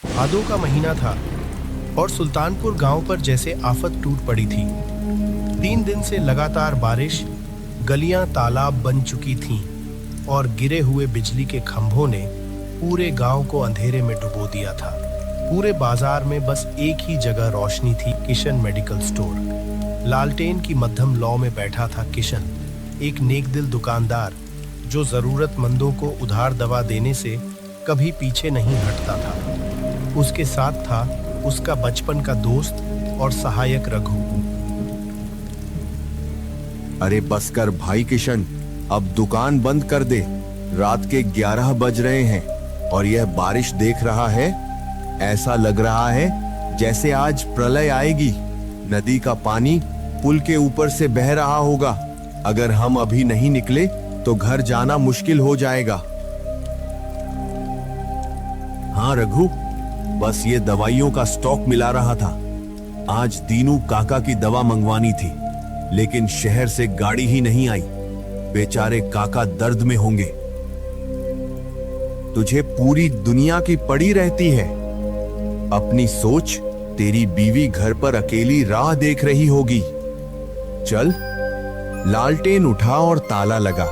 भादों का महीना था और सुल्तानपुर गांव पर जैसे आफत टूट पड़ी थी। 3 दिन से लगातार बारिश, गलियां तालाब बन चुकी थीं और गिरे हुए बिजली के खंभों ने पूरे गांव को अंधेरे में डुबो दिया था। पूरे बाजार में बस एक ही जगह रोशनी थी, किशन मेडिकल स्टोर। लालटेन की मध्यम लौ में बैठा था किशन, एक नेकदिल दुकानदार जो जरूरतमंदों को उधार दवा देने से कभी पीछे नहीं हटता था। उसके साथ था उसका बचपन का दोस्त और सहायक रघु। अरे बस कर भाई किशन, अब दुकान बंद कर दे। रात के 11 बज रहे हैं और यह बारिश देख रहा है, ऐसा लग रहा है जैसे आज प्रलय आएगी। नदी का पानी पुल के ऊपर से बह रहा होगा। अगर हम अभी नहीं निकले तो घर जाना मुश्किल हो जाएगा। हाँ रघु, बस ये दवाइयों का स्टॉक मिला रहा था। आज दीनू काका की दवा मंगवानी थी, लेकिन शहर से गाड़ी ही नहीं आई। बेचारे काका दर्द में होंगे। तुझे पूरी दुनिया की पड़ी रहती है। अपनी सोच, तेरी बीवी घर पर अकेली राह देख रही होगी। चल। लालटेन उठा और ताला लगा।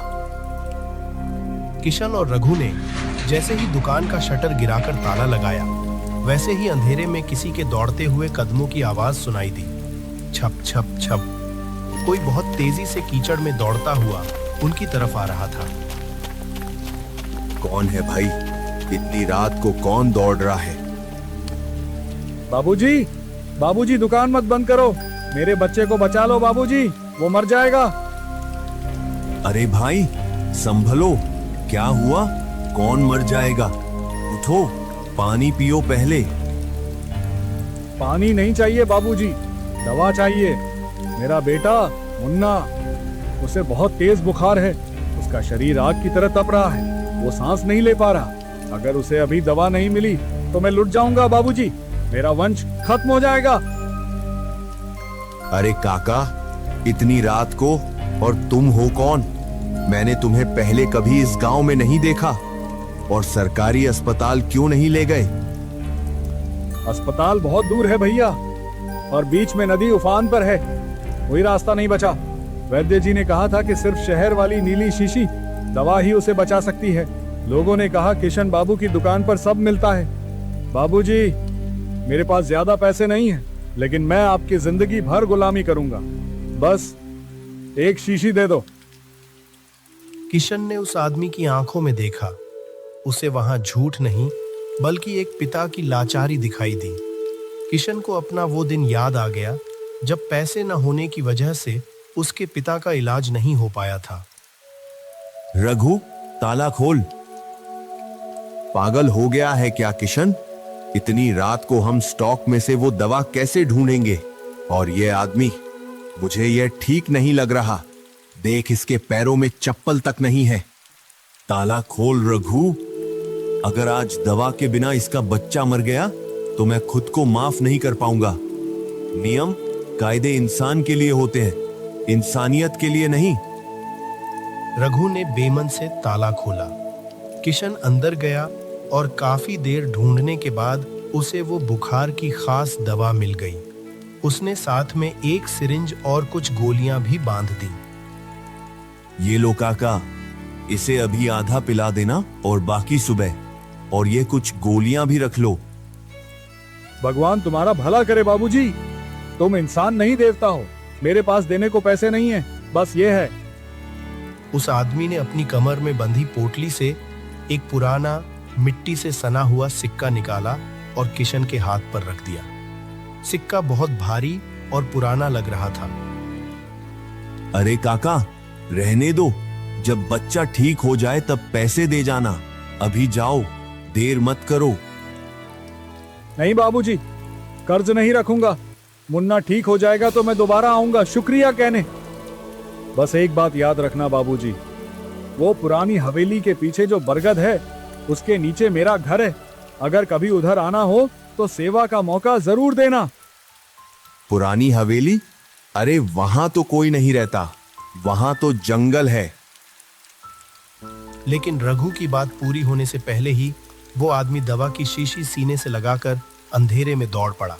किशन और रघु ने जैसे ही दुकान का शटर गिराकर ताला लगाया, वैसे ही अंधेरे में किसी के दौड़ते हुए कदमों की आवाज सुनाई दी। छप छप छप। कोई बहुत तेजी से कीचड़ में दौड़ता हुआ उनकी तरफ आ रहा था। कौन है भाई? इतनी रात को कौन दौड़ रहा है? बाबूजी, बाबूजी दुकान मत बंद करो। मेरे बच्चे को बचा लो बाबूजी, वो मर जाएगा। अरे भाई संभलो, क्या हुआ? कौन मर जाएगा? उठो, पानी पियो पहले। पानी नहीं चाहिए बाबूजी, दवा चाहिए। मेरा बेटा मुन्ना, उसे बहुत तेज बुखार है। उसका शरीर आग की तरह तप रहा है, वो सांस नहीं ले पा रहा। अगर उसे अभी दवा नहीं मिली तो मैं लुट जाऊंगा बाबूजी, मेरा वंश खत्म हो जाएगा। अरे काका, इतनी रात को, और तुम हो कौन? मैंने तुम्हें पहले कभी इस गांव में नहीं देखा। और सरकारी अस्पताल क्यों नहीं ले गए? अस्पताल बहुत दूर है भैया, और बीच में नदी उफान पर है, कोई रास्ता नहीं बचा। वैद्य जी ने कहा था कि सिर्फ शहर वाली नीली शीशी दवा ही उसे बचा सकती है। लोगों ने कहा किशन बाबू की दुकान पर सब मिलता है। बाबूजी, मेरे पास ज्यादा पैसे नहीं है, लेकिन मैं आपकी जिंदगी भर गुलामी करूंगा। बस एक शीशी दे दो। किशन ने उस आदमी की आंखों में देखा। उसे वहां झूठ नहीं बल्कि एक पिता की लाचारी दिखाई दी। किशन को अपना वो दिन याद आ गया जब पैसे न होने की वजह से उसके पिता का इलाज नहीं हो पाया था। रघु, ताला खोल। पागल हो गया है क्या किशन? इतनी रात को हम स्टॉक में से वो दवा कैसे ढूंढेंगे? और ये आदमी, मुझे ये ठीक नहीं लग रहा। देख, इसके पैरों में चप्पल तक नहीं है। ताला खोल रघु। अगर आज दवा के बिना इसका बच्चा मर गया तो मैं खुद को माफ नहीं कर पाऊंगा। नियम कायदे इंसान के लिए होते हैं, इंसानियत के लिए नहीं। रघु ने बेमन से ताला खोला। किशन अंदर गया और काफी देर ढूंढने के बाद उसे वो बुखार की खास दवा मिल गई। उसने साथ में एक सिरिंज और कुछ गोलियां भी बांध दी। ये लो काका, इसे अभी आधा पिला देना और बाकी सुबह। और ये कुछ गोलियां भी रख लो। भगवान तुम्हारा भला करे बाबूजी, तुम इंसान नहीं देवता हो। मेरे पास देने को पैसे नहीं है, बस ये है। उस आदमी ने अपनी कमर में बंधी पोटली से एक पुराना मिट्टी से सना हुआ सिक्का निकाला और किशन के हाथ पर रख दिया। सिक्का बहुत भारी और पुराना लग रहा था। अरे काका, रहने दो, जब बच्चा ठीक हो जाए तब पैसे दे जाना। अभी जाओ, देर मत करो। नहीं बाबूजी, कर्ज नहीं रखूंगा। मुन्ना ठीक हो जाएगा तो मैं दोबारा आऊंगा शुक्रिया कहने। बस एक बात याद रखना बाबूजी, वो पुरानी हवेली के पीछे जो बरगद है, उसके नीचे मेरा घर है। अगर कभी उधर आना हो तो सेवा का मौका जरूर देना। पुरानी हवेली? अरे वहां तो कोई नहीं रहता, वहां तो जंगल है। लेकिन रघु की बात पूरी होने से पहले ही वो आदमी दवा की शीशी सीने से लगाकर अंधेरे में दौड़ पड़ा।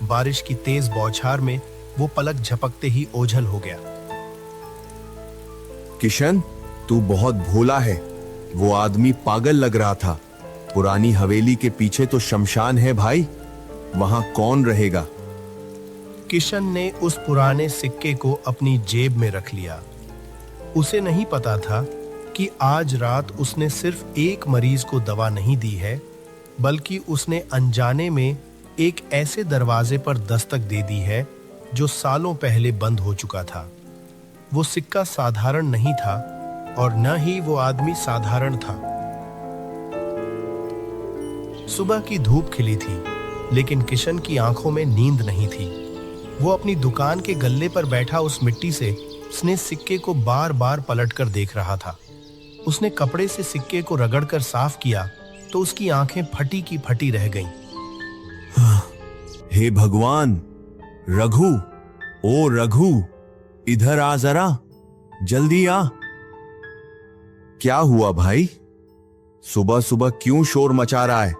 बारिश की तेज बौछार में वो पलक झपकते ही ओझल हो गया। किशन, तू बहुत भोला है। वो आदमी पागल लग रहा था। पुरानी हवेली के पीछे तो शमशान है भाई, वहां कौन रहेगा? किशन ने उस पुराने सिक्के को अपनी जेब में रख लिया। उसे नहीं पता था कि आज रात उसने सिर्फ एक मरीज को दवा नहीं दी है, बल्कि उसने अनजाने में एक ऐसे दरवाजे पर दस्तक दे दी है जो सालों पहले बंद हो चुका था। वो सिक्का साधारण नहीं था और न ही वो आदमी साधारण था। सुबह की धूप खिली थी, लेकिन किशन की आंखों में नींद नहीं थी। वो अपनी दुकान के गल्ले पर बैठा उस मिट्टी से उसने सिक्के को बार बार पलटकर देख रहा था। उसने कपड़े से सिक्के को रगड़कर साफ किया तो उसकी आंखें फटी की फटी रह गईं। हे भगवान! रघु, ओ रघु, इधर आ जरा, जल्दी आ। क्या हुआ भाई? सुबह सुबह क्यों शोर मचा रहा है?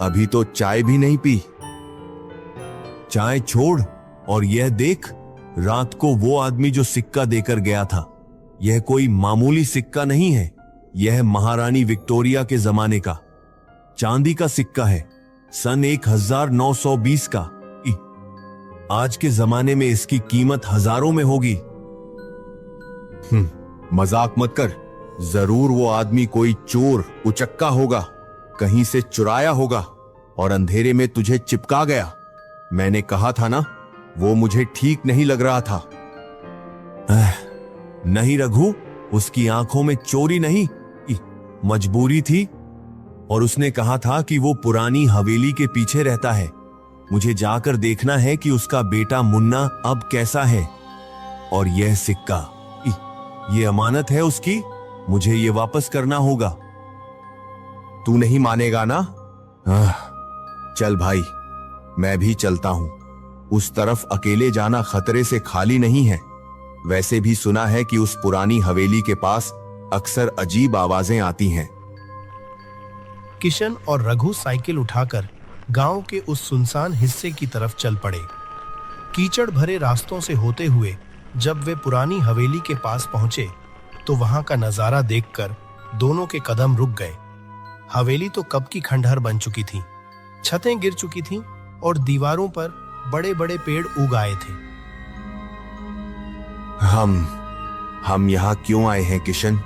अभी तो चाय भी नहीं पी। चाय छोड़ और यह देख, रात को वो आदमी जो सिक्का देकर गया था, यह कोई मामूली सिक्का नहीं है। यह महारानी विक्टोरिया के जमाने का चांदी का सिक्का है, सन 1920 का। आज के जमाने में इसकी कीमत हजारों में होगी। मजाक मत कर। जरूर वो आदमी कोई चोर उचक्का होगा, कहीं से चुराया होगा और अंधेरे में तुझे चिपका गया। मैंने कहा था ना, वो मुझे ठीक नहीं लग रहा था। नहीं रघु, उसकी आंखों में चोरी नहीं, मजबूरी थी। और उसने कहा था कि वो पुरानी हवेली के पीछे रहता है। मुझे जाकर देखना है कि उसका बेटा मुन्ना अब कैसा है। और यह सिक्का, ये अमानत है उसकी, मुझे ये वापस करना होगा। तू नहीं मानेगा ना? चल भाई, मैं भी चलता हूं। उस तरफ अकेले जाना खतरे से खाली नहीं है। वैसे भी सुना है कि उस पुरानी हवेली के पास अक्सर अजीब आवाजें आती हैं। किशन और रघु साइकिल उठाकर गांव के उस सुनसान हिस्से की तरफ चल पड़े। कीचड़ भरे रास्तों से होते हुए जब वे पुरानी हवेली के पास पहुंचे तो वहां का नजारा देखकर दोनों के कदम रुक गए। हवेली तो कब की खंडहर बन चुकी थी, छतें गिर चुकी थीं और दीवारों पर बड़े बड़े पेड़ उग आए थे। हम यहां क्यों आए हैं किशन?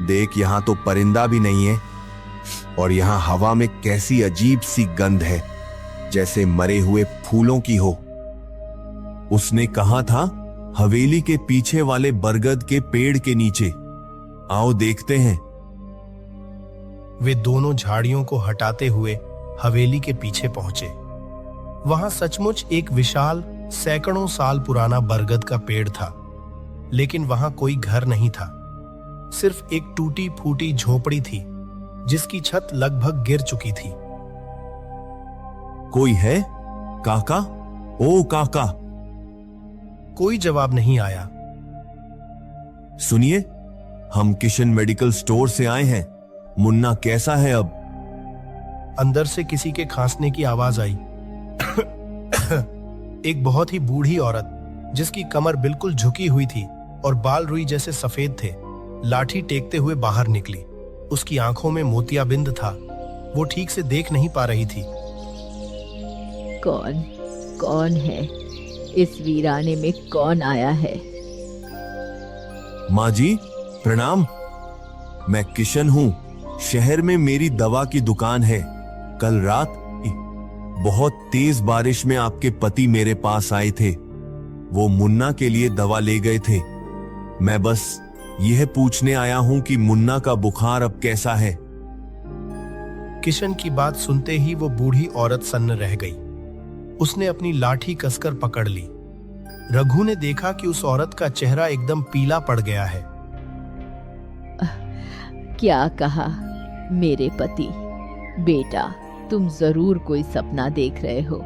देख, यहां तो परिंदा भी नहीं है और यहां हवा में कैसी अजीब सी गंध है, जैसे मरे हुए फूलों की हो। उसने कहा था हवेली के पीछे वाले बरगद के पेड़ के नीचे। आओ देखते हैं। वे दोनों झाड़ियों को हटाते हुए हवेली के पीछे पहुंचे। वहां सचमुच एक विशाल सैकड़ों साल पुराना बरगद का पेड़ था, लेकिन वहां कोई घर नहीं था। सिर्फ एक टूटी फूटी झोपड़ी थी जिसकी छत लगभग गिर चुकी थी। कोई है? काका, ओ काका। कोई जवाब नहीं आया। सुनिए, हम किशन मेडिकल स्टोर से आए हैं। मुन्ना कैसा है अब? अंदर से किसी के खांसने की आवाज आई। एक बहुत ही बूढ़ी औरत जिसकी कमर बिल्कुल झुकी हुई थी और बाल रुई जैसे सफेद थे, लाठी टेकते हुए बाहर निकली। उसकी आंखों में मोतियाबिंद था। वो ठीक से देख नहीं पा रही थी। कौन है? इस वीराने में कौन आया है? माँ जी, प्रणाम। मैं किशन हूँ। शहर में मेरी दवा की दुकान है। कल रात बहुत तेज बारिश में आपके पति मेरे पास आए थे। वो मुन्ना के लिए दवा ले गए थे। मैं बस यह पूछने आया हूं कि मुन्ना का बुखार अब कैसा है। किशन की बात सुनते ही वो बूढ़ी औरत सन्न रह गई। उसने अपनी लाठी कसकर पकड़ ली। रघु ने देखा कि उस औरत का चेहरा एकदम पीला पड़ गया है। क्या कहा मेरे पति? बेटा, तुम जरूर कोई सपना देख रहे हो।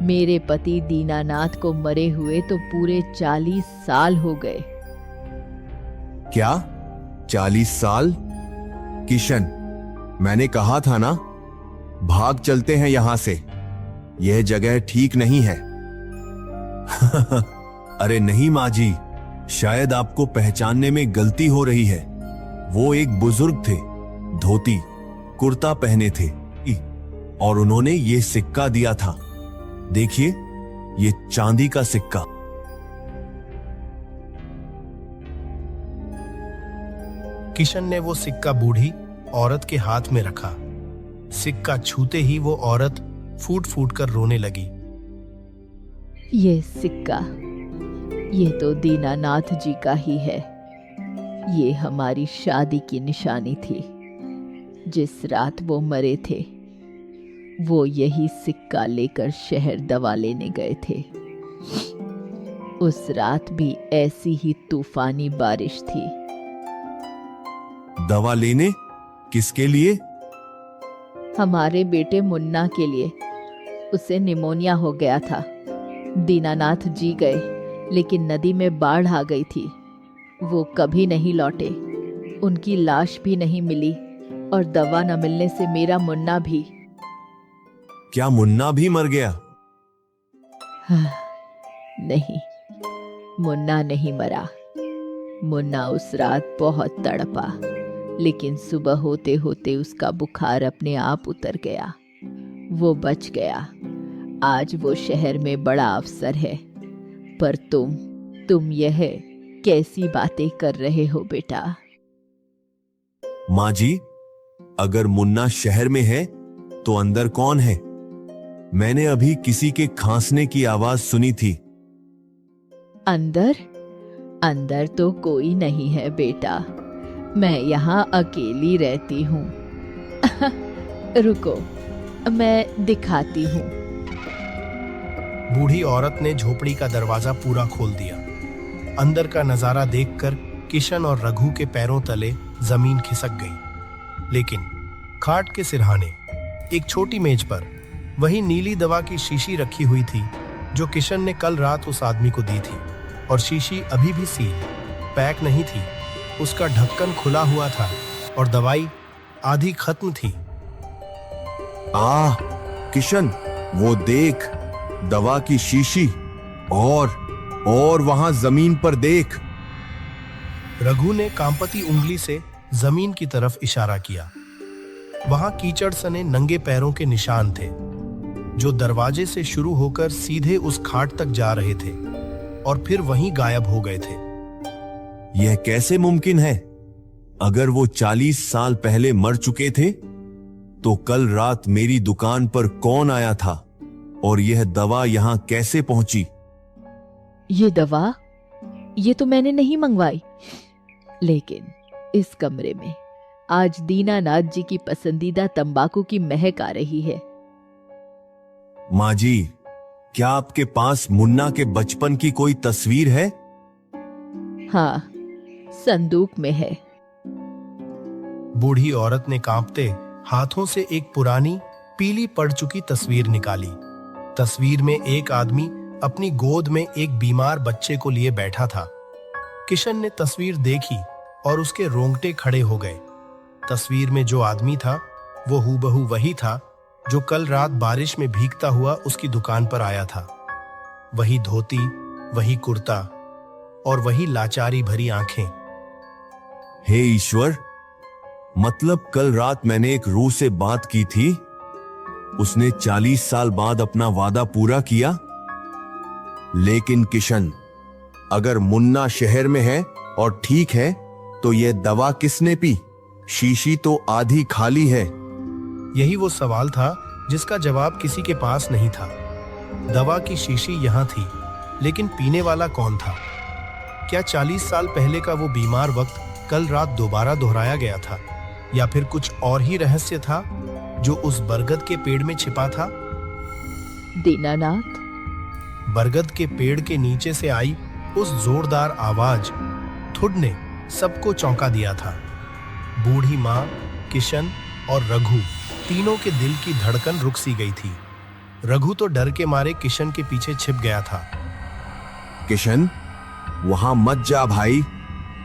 मेरे पति दीनानाथ को मरे हुए तो पूरे 40 साल हो गए। क्या 40 साल? किशन, मैंने कहा था ना, भाग चलते हैं यहां से। यह जगह ठीक नहीं है। अरे नहीं माँ जी, शायद आपको पहचानने में गलती हो रही है। वो एक बुजुर्ग थे, धोती कुर्ता पहने थे और उन्होंने ये सिक्का दिया था। देखिए, ये चांदी का सिक्का। किशन ने वो सिक्का बूढ़ी औरत के हाथ में रखा। सिक्का छूते ही वो औरत फूट फूट कर रोने लगी। ये सिक्का, ये तो दीनानाथ जी का ही है। ये हमारी शादी की निशानी थी। जिस रात वो मरे थे, वो यही सिक्का लेकर शहर दवा लेने गए थे। उस रात भी ऐसी ही तूफानी बारिश थी। दवा लेने? किसके लिए? हमारे बेटे मुन्ना के लिए। उसे निमोनिया हो गया था। दीनानाथ जी गए, लेकिन नदी में बाढ़ आ गई थी। वो कभी नहीं लौटे। उनकी लाश भी नहीं मिली और दवा न मिलने से मेरा मुन्ना भी। क्या मुन्ना भी मर गया? नहीं, मुन्ना नहीं मरा। मुन्ना उस रात बहुत तड़पा, लेकिन सुबह होते होते उसका बुखार अपने आप उतर गया। वो बच गया। आज वो शहर में बड़ा अफसर है। पर तुम यह कैसी बातें कर रहे हो बेटा? माँ जी, अगर मुन्ना शहर में है तो अंदर कौन है? मैंने अभी किसी के खांसने की आवाज सुनी थी। अंदर? अंदर तो कोई नहीं है बेटा। मैं यहाँ अकेली रहती हूँ। रुको, मैं दिखाती हूँ। बूढ़ी औरत ने झोपड़ी का दरवाजा पूरा खोल दिया। अंदर का नजारा देखकर किशन और रघु के पैरों तले जमीन खिसक गई। लेकिन खाट के सिरहाने एक छोटी मेज पर वही नीली दवा की शीशी रखी हुई थी जो किशन ने कल रात उस आदमी को दी थी। और शीशी अभी भी सील पैक नहीं थी। उसका ढक्कन खुला हुआ था और दवाई आधी खत्म थी। किशन, वो देख, दवा की शीशी। और वहां जमीन पर देख। रघु ने कांपती उंगली से जमीन की तरफ इशारा किया। वहां कीचड़ सने नंगे पैरों के निशान थे जो दरवाजे से शुरू होकर सीधे उस खाट तक जा रहे थे और फिर वहीं गायब हो गए थे। यह कैसे मुमकिन है? अगर वो 40 साल पहले मर चुके थे तो कल रात मेरी दुकान पर कौन आया था और यह दवा यहां कैसे पहुंची? ये दवा, ये तो मैंने नहीं मंगवाई। लेकिन इस कमरे में आज दीनानाथ जी की पसंदीदा तंबाकू की महक आ रही है। माँ जी, क्या आपके पास मुन्ना के बचपन की कोई तस्वीर है? हाँ, संदूक में है। बूढ़ी औरत ने कांपते हाथों से एक पुरानी पीली पड़ चुकी तस्वीर निकाली। तस्वीर में एक आदमी अपनी गोद में एक बीमार बच्चे को लिए बैठा था। किशन ने तस्वीर देखी और उसके रोंगटे खड़े हो गए। तस्वीर में जो आदमी था वो हूबहू वही था जो कल रात बारिश में भीगता हुआ उसकी दुकान पर आया था। वही धोती, वही कुर्ता और वही लाचारी भरी आंखें। हे ईश्वर, मतलब कल रात मैंने एक रूह से बात की थी, उसने 40 साल बाद अपना वादा पूरा किया। लेकिन किशन, अगर मुन्ना शहर में है और ठीक है तो यह दवा किसने पी? शीशी तो आधी खाली है। यही वो सवाल था जिसका जवाब किसी के पास नहीं था। दवा की शीशी यहां थी, लेकिन पीने वाला कौन था? क्या 40 साल पहले का वो बीमार वक्त कल रात दोबारा दोहराया गया था, या फिर कुछ और ही रहस्य था जो उस बरगद के पेड़ में छिपा था? दीनानाथ? बरगद के पेड़ के नीचे से आई उस जोरदार आवाज थुड ने सबको चौंका दिया था। बूढ़ी माँ, किशन और रघु तीनों के दिल की धड़कन रुक सी गई थी। रघु तो डर के मारे किशन के पीछे छिप गया था। किशन, वहां मत जा भाई,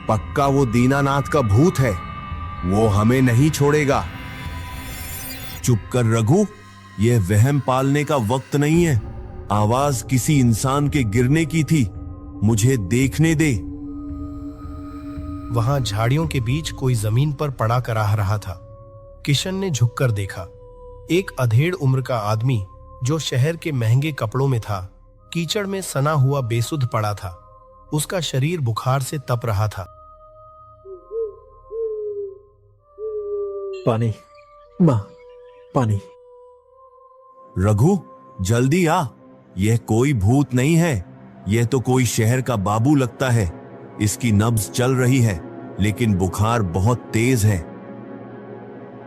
पक्का वो दीनानाथ का भूत है। वो हमें नहीं छोड़ेगा। चुप कर रघु, यह वहम पालने का वक्त नहीं है। आवाज किसी इंसान के गिरने की थी, मुझे देखने दे। वहां झाड़ियों के बीच कोई जमीन पर पड़ा कराह रहा था। किशन ने झुककर देखा। एक अधेड़ उम्र का आदमी जो शहर के महंगे कपड़ों में था, कीचड़ में सना हुआ बेसुध पड़ा था। उसका शरीर बुखार से तप रहा था। पानी, मां, पानी। रघु जल्दी आ, यह कोई भूत नहीं है, यह तो कोई शहर का बाबू लगता है। इसकी नब्ज चल रही है, लेकिन बुखार बहुत तेज है।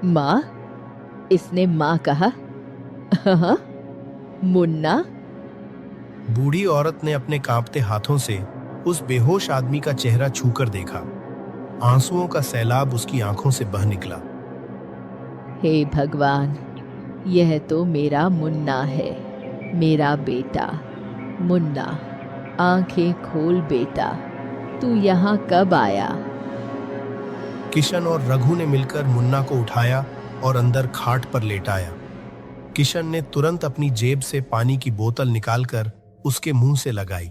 माँ? इसने माँ कहा? हाँ, मुन्ना? बूढ़ी औरत ने अपने कांपते हाथों से उस बेहोश आदमी का चेहरा छूकर देखा। आंसुओं का सैलाब उसकी आंखों से बह निकला। हे भगवान, यह तो मेरा मुन्ना है, मेरा बेटा। मुन्ना, आंखें खोल बेटा, तू यहाँ कब आया? किशन और रघु ने मिलकर मुन्ना को उठाया और अंदर खाट पर लेटाया। किशन ने तुरंत अपनी जेब से पानी की बोतल निकालकर उसके मुंह से लगाई।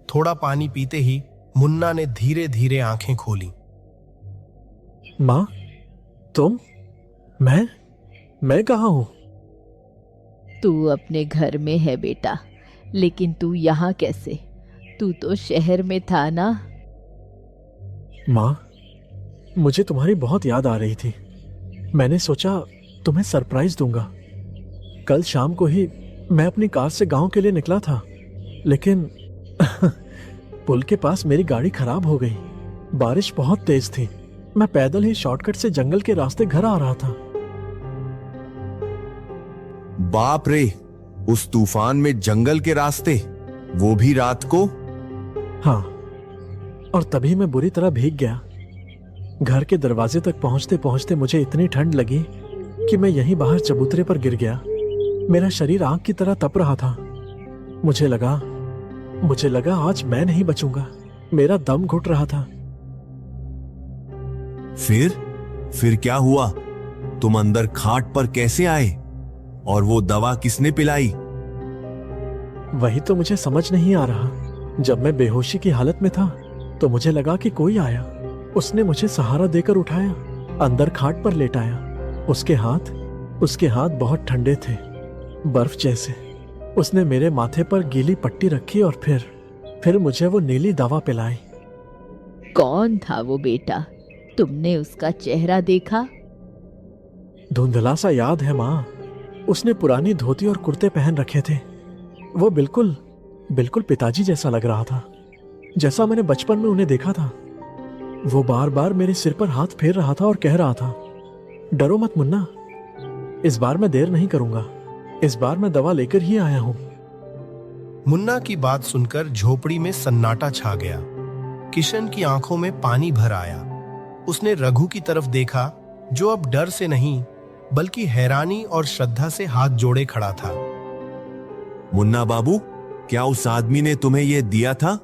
थोड़ा पानी पीते ही मुन्ना ने धीरे धीरे आंखें खोली। मां, तुम? मैं कहाँ हूं? तू अपने घर में है बेटा, लेकिन तू यहाँ कैसे? तू तो शहर में था ना? मां, मुझे तुम्हारी बहुत याद आ रही थी। मैंने सोचा तुम्हें सरप्राइज दूंगा। कल शाम को ही मैं अपनी कार से गांव के लिए निकला था, लेकिन पुल के पास मेरी गाड़ी खराब हो गई। बारिश बहुत तेज थी। मैं पैदल ही शॉर्टकट से जंगल के रास्ते घर आ रहा था। बाप रे, उस तूफान में जंगल के रास्ते, वो भी रात को? हाँ, और तभी मैं बुरी तरह भीग गया। घर के दरवाजे तक पहुंचते पहुंचते मुझे इतनी ठंड लगी कि मैं यहीं बाहर चबूतरे पर गिर गया। मेरा शरीर आग की तरह तप रहा था। मुझे लगा आज मैं नहीं बचूंगा। मेरा दम घुट रहा था। फिर क्या हुआ? तुम अंदर खाट पर कैसे आए? और वो दवा किसने पिलाई? वही तो मुझे समझ नहीं आ रहा। जब मैं बेहोशी की हालत में था तो मुझे लगा कि कोई आया। उसने मुझे सहारा देकर उठाया, अंदर खाट पर लेटाया। उसके हाथ बहुत ठंडे थे, बर्फ जैसे। उसने मेरे माथे पर गीली पट्टी रखी और फिर मुझे वो नीली दवा पिलाई। कौन था वो बेटा? तुमने उसका चेहरा देखा? धुंधला सा याद है माँ। उसने पुरानी धोती और कुर्ते पहन रखे थे। वो बिल्कुल पिताजी जैसा लग रहा था, जैसा मैंने बचपन में उन्हें देखा था। वो बार बार मेरे सिर पर हाथ फेर रहा था और कह रहा था, डरो मत मुन्ना, इस बार मैं देर नहीं करूंगा। इस बार मैं दवा लेकर ही आया हूं। मुन्ना की बात सुनकर झोपड़ी में सन्नाटा छा गया। किशन की आंखों में पानी भर आया। उसने रघु की तरफ देखा, जो अब डर से नहीं बल्कि हैरानी और श्रद्धा से हाथ जोड़े खड़ा था। मुन्ना बाबू, क्या उस आदमी ने तुम्हें यह दिया था?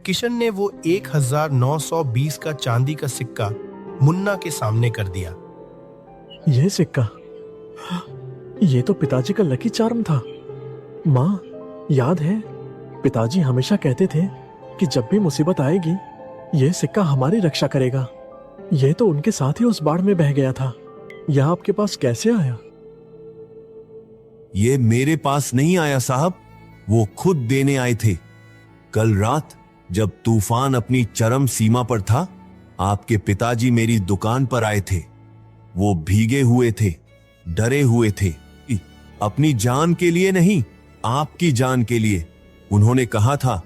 किशन ने वो 1920 का चांदी का सिक्का मुन्ना के सामने कर दिया। यह सिक्का, ये तो पिताजी का लकी चार्म था। माँ, याद है पिताजी हमेशा कहते थे कि जब भी मुसीबत आएगी यह सिक्का हमारी रक्षा करेगा। यह तो उनके साथ ही उस बाढ़ में बह गया था। यह आपके पास कैसे आया? ये मेरे पास नहीं आया साहब, वो खुद देने आए थे। कल रात जब तूफान अपनी चरम सीमा पर था, आपके पिताजी मेरी दुकान पर आए थे। वो भीगे हुए थे, डरे हुए थे, अपनी जान के लिए नहीं, आपकी जान के लिए। उन्होंने कहा था,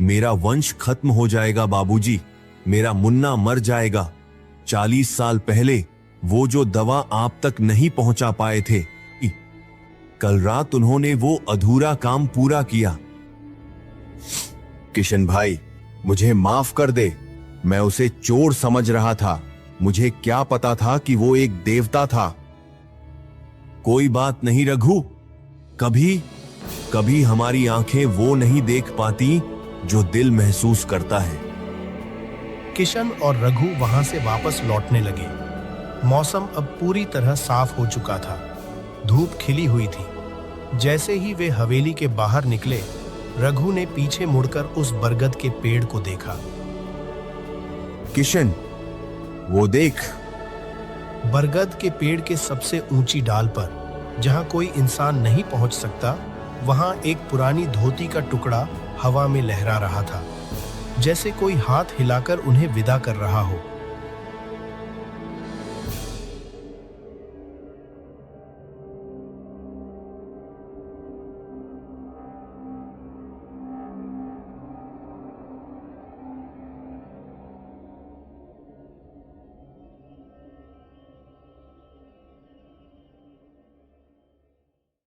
मेरा वंश खत्म हो जाएगा बाबूजी, मेरा मुन्ना मर जाएगा। 40 साल पहले वो जो दवा आप तक नहीं पहुंचा पाए थे, कल रात उन्होंने वो अधूरा काम पूरा किया। किशन भाई, मुझे माफ कर दे। मैं उसे चोर समझ रहा था। मुझे क्या पता था कि वो एक देवता था। कोई बात नहीं रघु, कभी हमारी आंखें वो नहीं देख पाती जो दिल महसूस करता है। किशन और रघु वहां से वापस लौटने लगे। मौसम अब पूरी तरह साफ हो चुका था। धूप खिली हुई थी। जैसे ही वे हवेली के बाहर निकले, रघु ने पीछे मुड़कर उस बरगद के पेड़ को देखा। किशन, वो देख। बरगद के पेड़ के सबसे ऊंची डाल पर, जहां कोई इंसान नहीं पहुंच सकता, वहां एक पुरानी धोती का टुकड़ा हवा में लहरा रहा था, जैसे कोई हाथ हिलाकर उन्हें विदा कर रहा हो।